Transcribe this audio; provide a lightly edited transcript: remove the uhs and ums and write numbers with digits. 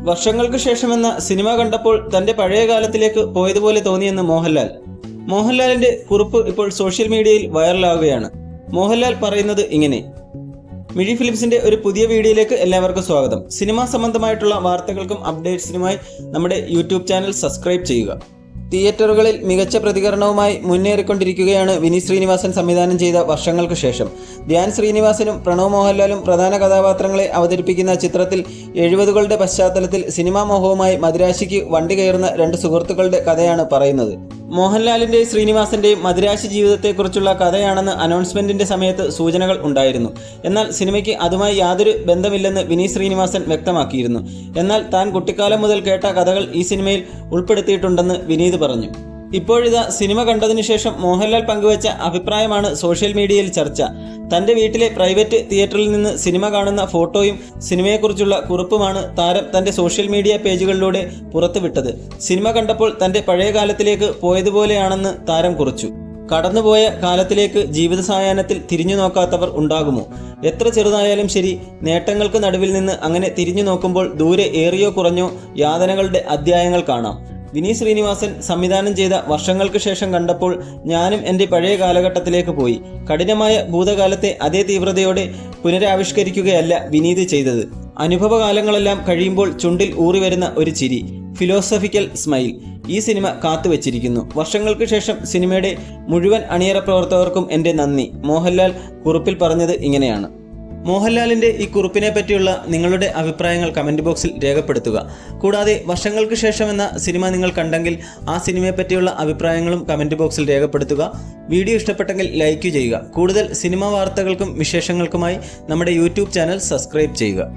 വർഷങ്ങൾക്ക് ശേഷമെന്ന സിനിമ കണ്ടപ്പോൾ തന്റെ പഴയ കാലത്തിലേക്ക് പോയതുപോലെ തോന്നിയെന്ന് മോഹൻലാൽ. മോഹൻലാലിന്റെ കുറിപ്പ് ഇപ്പോൾ സോഷ്യൽ മീഡിയയിൽ വൈറലാവുകയാണ്. മോഹൻലാൽ പറയുന്നത് ഇങ്ങനെ: മിഴി ഫിലിംസിന്റെ ഒരു പുതിയ വീഡിയോയിലേക്ക് എല്ലാവർക്കും സ്വാഗതം. സിനിമാ സംബന്ധമായിട്ടുള്ള വാർത്തകൾക്കും അപ്ഡേറ്റ്സിനുമായി നമ്മുടെ യൂട്യൂബ് ചാനൽ സബ്സ്ക്രൈബ് ചെയ്യുക. തിയേറ്ററുകളിൽ മികച്ച പ്രതികരണവുമായി മുന്നേറിക്കൊണ്ടിരിക്കുകയാണ് വിനീത് ശ്രീനിവാസൻ സംവിധാനം ചെയ്ത വർഷങ്ങൾക്ക് ശേഷം. ധ്യാൻ ശ്രീനിവാസനും പ്രണവ് മോഹൻലാലും പ്രധാന കഥാപാത്രങ്ങളെ അവതരിപ്പിക്കുന്ന ചിത്രത്തിൽ 70കളുടെ പശ്ചാത്തലത്തിൽ സിനിമാ മോഹവുമായി മദിരാശിക്ക് വണ്ടി കയറുന്ന രണ്ട് സുഹൃത്തുക്കളുടെ കഥയാണ് പറയുന്നത്. മോഹൻലാലിന്റെയും ശ്രീനിവാസന്റെയും മദിരാശി ജീവിതത്തെക്കുറിച്ചുള്ള കഥയാണെന്ന് അനൗൺസ്മെന്റിന്റെ സമയത്ത് സൂചനകൾ ഉണ്ടായിരുന്നു. എന്നാൽ സിനിമയ്ക്ക് അതുമായി യാതൊരു ബന്ധമില്ലെന്ന് വിനീത് ശ്രീനിവാസൻ വ്യക്തമാക്കിയിരുന്നു. എന്നാൽ താൻ കുട്ടിക്കാലം മുതൽ കേട്ട കഥകൾ ഈ സിനിമയിൽ ഉൾപ്പെടുത്തിയിട്ടുണ്ടെന്ന് വിനീത് പറഞ്ഞു. ഇപ്പോഴിതാ സിനിമ കണ്ടതിനു ശേഷം മോഹൻലാൽ പങ്കുവച്ച അഭിപ്രായമാണ് സോഷ്യൽ മീഡിയയിൽ ചർച്ച. തന്റെ വീട്ടിലെ പ്രൈവറ്റ് തിയേറ്ററിൽ നിന്ന് സിനിമ കാണുന്ന ഫോട്ടോയും സിനിമയെക്കുറിച്ചുള്ള കുറിപ്പുമാണ് താരം തന്റെ സോഷ്യൽ മീഡിയ പേജുകളിലൂടെ പുറത്തുവിട്ടത്. സിനിമ കണ്ടപ്പോൾ തന്റെ പഴയ കാലത്തിലേക്ക് പോയതുപോലെയാണെന്ന് താരം കുറിച്ചു. കടന്നുപോയ കാലത്തിലേക്ക് ജീവിത സായാഹ്നത്തിൽ തിരിഞ്ഞു നോക്കാത്തവർ ഉണ്ടാകുമോ? എത്ര ചെറുതായാലും ശരി, നേട്ടങ്ങൾക്ക് നടുവിൽ നിന്ന് അങ്ങനെ തിരിഞ്ഞു നോക്കുമ്പോൾ ദൂരെ ഏറിയോ കുറഞ്ഞോ യാതനകളുടെ അധ്യായങ്ങൾ കാണാം. വിനീത് ശ്രീനിവാസൻ സംവിധാനം ചെയ്ത വർഷങ്ങൾക്ക് ശേഷം കണ്ടപ്പോൾ ഞാനും എൻ്റെ പഴയ കാലഘട്ടത്തിലേക്ക് പോയി. കഠിനമായ ഭൂതകാലത്തെ അതേ തീവ്രതയോടെ പുനരാവിഷ്കരിക്കുകയല്ല വിനീത് ചെയ്തത്. അനുഭവകാലങ്ങളെല്ലാം കഴിയുമ്പോൾ ചുണ്ടിൽ ഊറി വരുന്ന ഒരു ചിരി, ഫിലോസഫിക്കൽ സ്മൈൽ ഈ സിനിമ കാത്തുവച്ചിരിക്കുന്നു. വർഷങ്ങൾക്ക് ശേഷം സിനിമയുടെ മുഴുവൻ അണിയറ പ്രവർത്തകർക്കും എൻ്റെ നന്ദി. മോഹൻലാൽ കുറിപ്പിൽ പറഞ്ഞത് ഇങ്ങനെയാണ്. മോഹൻലാലിൻ്റെ ഈ കുറിപ്പിനെ പറ്റിയുള്ള നിങ്ങളുടെ അഭിപ്രായങ്ങൾ കമൻറ്റ് ബോക്സിൽ രേഖപ്പെടുത്തുക. കൂടാതെ വർഷങ്ങൾക്ക് ശേഷം എന്ന സിനിമ നിങ്ങൾ കണ്ടെങ്കിൽ ആ സിനിമയെ പറ്റിയുള്ള അഭിപ്രായങ്ങളും കമൻറ്റ് ബോക്സിൽ രേഖപ്പെടുത്തുക. വീഡിയോ ഇഷ്ടപ്പെട്ടെങ്കിൽ ലൈക്ക് ചെയ്യുക. കൂടുതൽ സിനിമാ വാർത്തകൾക്കും വിശേഷങ്ങൾക്കുമായി നമ്മുടെ യൂട്യൂബ് ചാനൽ സബ്സ്ക്രൈബ് ചെയ്യുക.